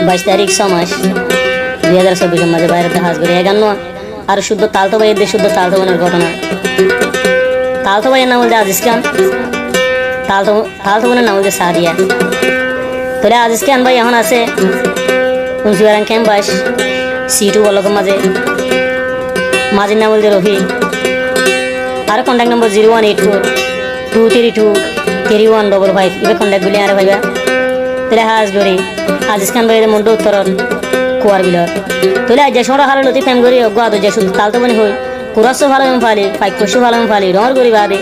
22 তারিখ 6 মাস 2024 মাঝে বাইরে হাজ করে এগান্ন আর শুদ্ধ তালতো ভাইয়ের শুদ্ধ তালতো বোনের ঘটনা। তালতো ভাইয়ের নাম বলতে আজিজ খান, তালতো বোনের নাম বলতে সাদিয়া। তোরে আজিজ খান ভাই এখন আছে উনসিবারাং ক্যাম্পাস C2 বলকের মাঝের নাম বলতে রফি। আর কন্ট্যাক্ট নম্বর 01842323155 এবার কন্ট্যাক্ট গুলি আর ভাইবা তোলে হাজ ধরি আজিজ খান ভাইয়ের মন্ডল উত্তরত কুয়ার বিলত তোলে আজ সময় হারা লতি প্রেম করি অজ্ঞ আদ যে শুধু তালতো বনি হই কুরাসও ভালো আমি ফালি পাইকশো ভালো আমি ফালি রঙর করি বাদে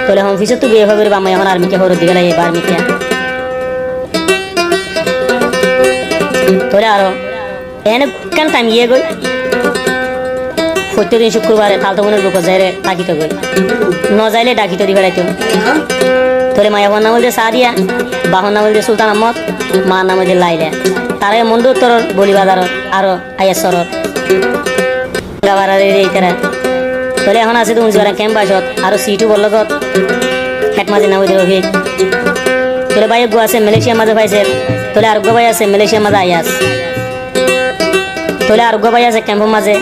তোলে হম ফিসে তো বিয়ে হবে বামা এখন আর্মিকে হর দিকে লাগে আর্মিকে তোলে আরো এনে কেন টাইম ইয়ে গই প্রত্যেকদিন শুক্রবারে তালতো বোনের লোক যাইরে তাকিত গই ন যাইলে ডাকিত দি বেড়াইতো। তোরে মায়ার নাম বলতে সাদিয়া, বাহর নাম বলতে সুলতান আহমদ, মার নাম বলতে লাইলা। তার মন্ডু উত্তর বলিবাজার আরো আইয়াসর গাবারের এইতারা তোলে এখন আছে তো উনসিবারাং ক্যাম্পাসত আর C2 বলগত হেড মাঝে নাম বলতে রফিক। তোলে ভাই গো আছে মালয়েশিয়ার মাঝে পাইছে, তোলে আরোগ্য ভাই আছে মালয়েশিয়ার মাঝে আইয়াস, তোলে আরোগ্য ভাই আছে ক্যাম্পের মাঝে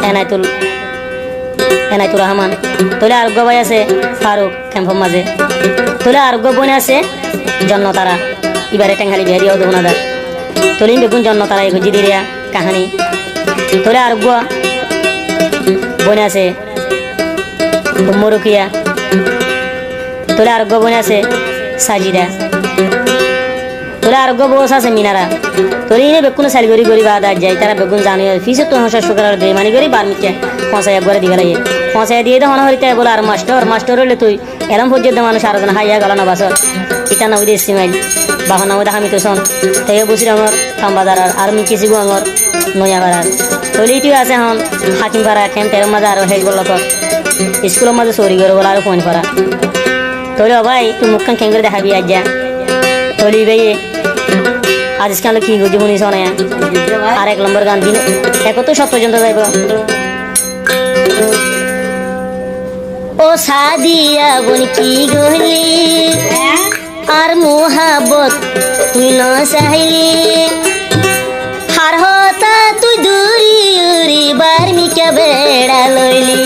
এনায়তুর রহমান, তোলে আরোগ্য ভাই আছে ফারুক ক্যাম্পের মাঝে, তোলে আরোগ্য বোন আছে জন্নতারা এবারে টেঙ্গালি বিহারি দোনাদার তোলে বেগুন জন্নতারা এগুজি দিরিয়া কাহানি। তোলে আরোগ্য বোন আছে মরুকিয়া, তোলে আরোগ্য বোন আছে সাজিদা, তোলে আরোগ্য বস আছে মিনারা। তোলে ইনে বেগুন সাইল গরি গরি বাদ যায় তারা বেগুন জানি ফিসে তো হসা সুগার দে মানি গরি বার্মিকে পৌঁছায় একবারে দিবে লাগে পৌঁছায় দিয়ে হন হইতে বলে আর মাস্টার হইলে তুই এরম পর্যন্ত মানুষ আরো হাইয়া গেল না বাসর ইটা নাম দিয়ে সিমাইল বাহন নাম দেখা মিতো শোন তাই বুঝি আমার কামবাজার আর মিকি সিবু আমার নয়া পাড়ার তোলে ইটিও আছে হন হাকিম পাড়া খেম তেরো মাঝে আরো হেল বলক স্কুলের মাঝে চৌরি করে বলে আরো ফোন করা। তোলে ভাই তুই মুখখান খেং করে দেখাবি আজ যা তোলি ভাই আজিজ খান কি গুজি শুনি শোনে আর 1 নম্বর গান দিন এক তো সব পর্যন্ত যাইব। ও সাদিয়া বোন কি গহলি আর মোহাবত তুই ন চাইলি হার হতা তুই দূরি উরি বার্মিকে বেড়া লইলি।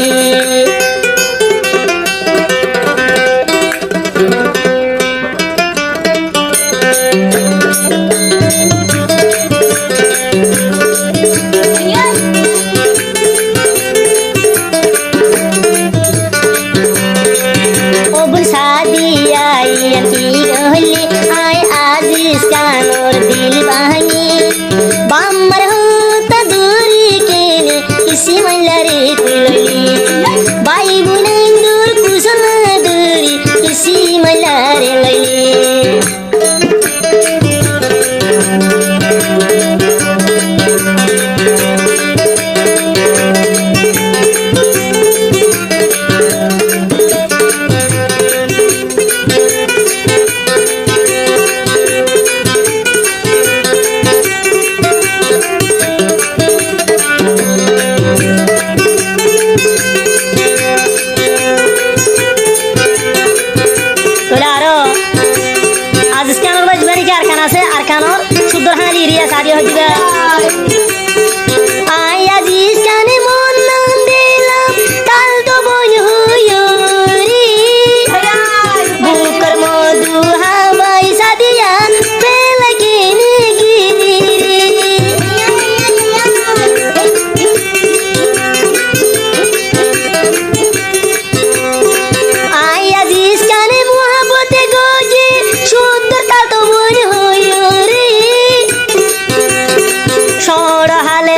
হালে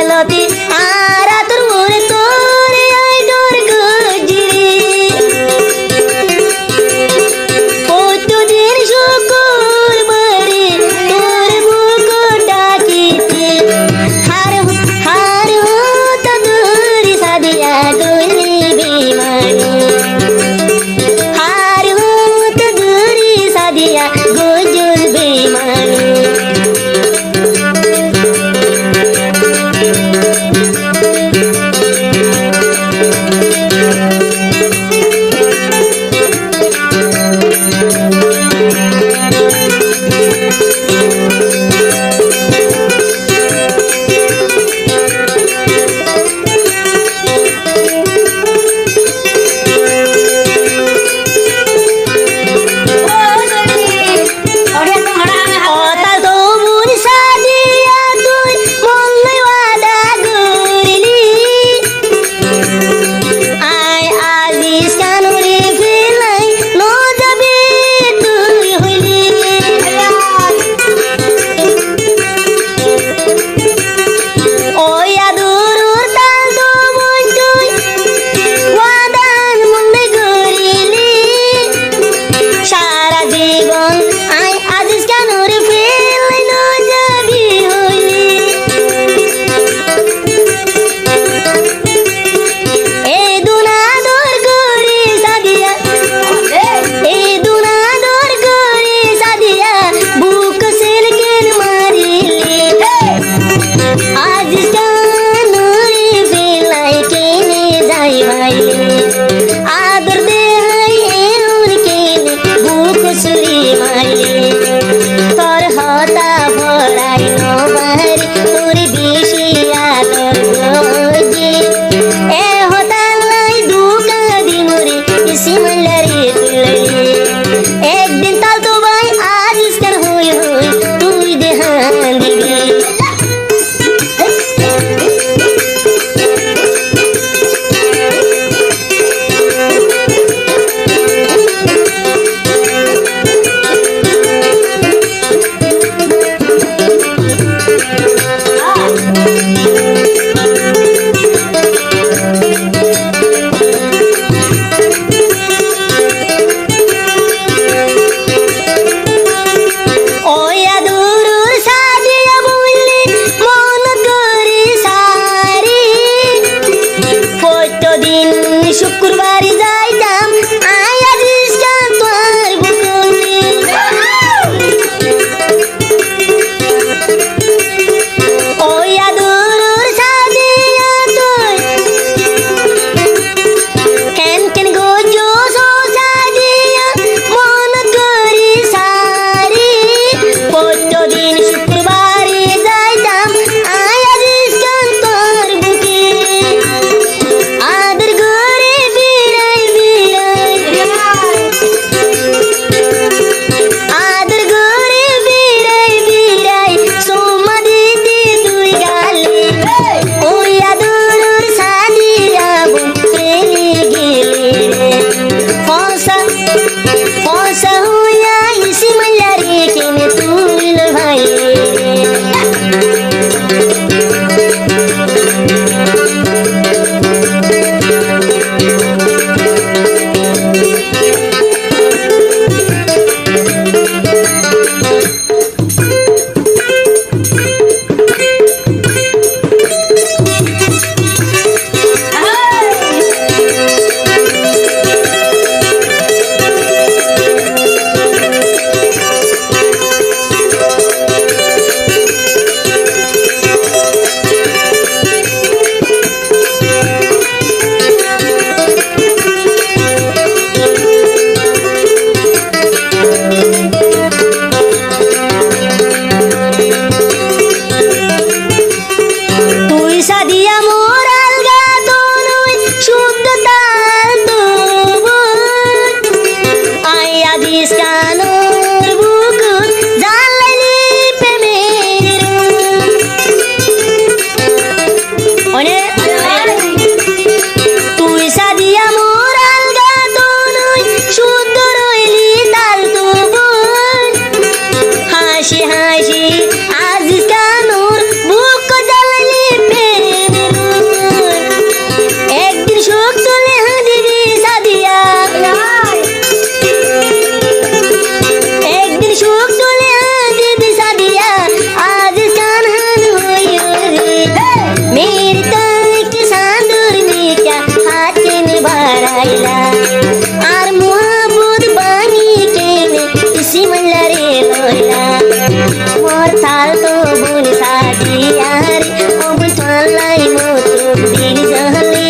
তোর সাল তো বোন সাদিয়ার ও বোন তোলাই মতো দিন জহলে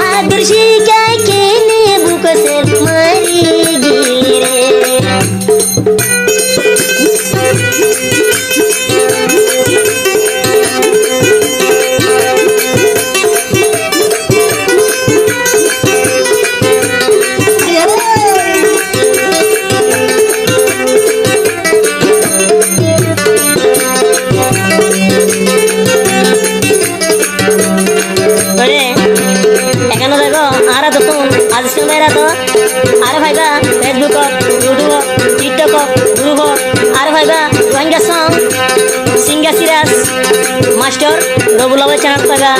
আদর শিখাই কেনে বুকসের মারি গিরে আজকে মেয়েরা তো আরে ভাইবা ফেসবুক ইউটিউব টিকটক গ্রুপ আরে ভাইবা রোহিঙ্গা সং সিঙ্গা সিরাজ মাস্টার রবুলাবে চ্যানেল থাকা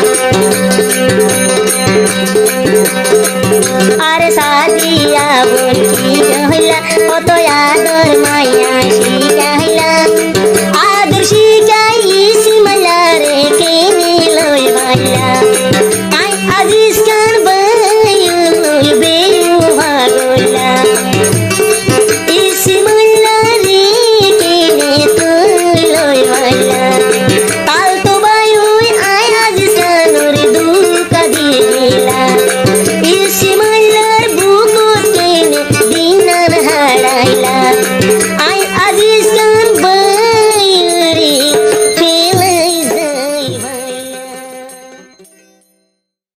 আরে সাদিয়া বোন কি কহিলা কত আদর মাইয়া শিখাইলা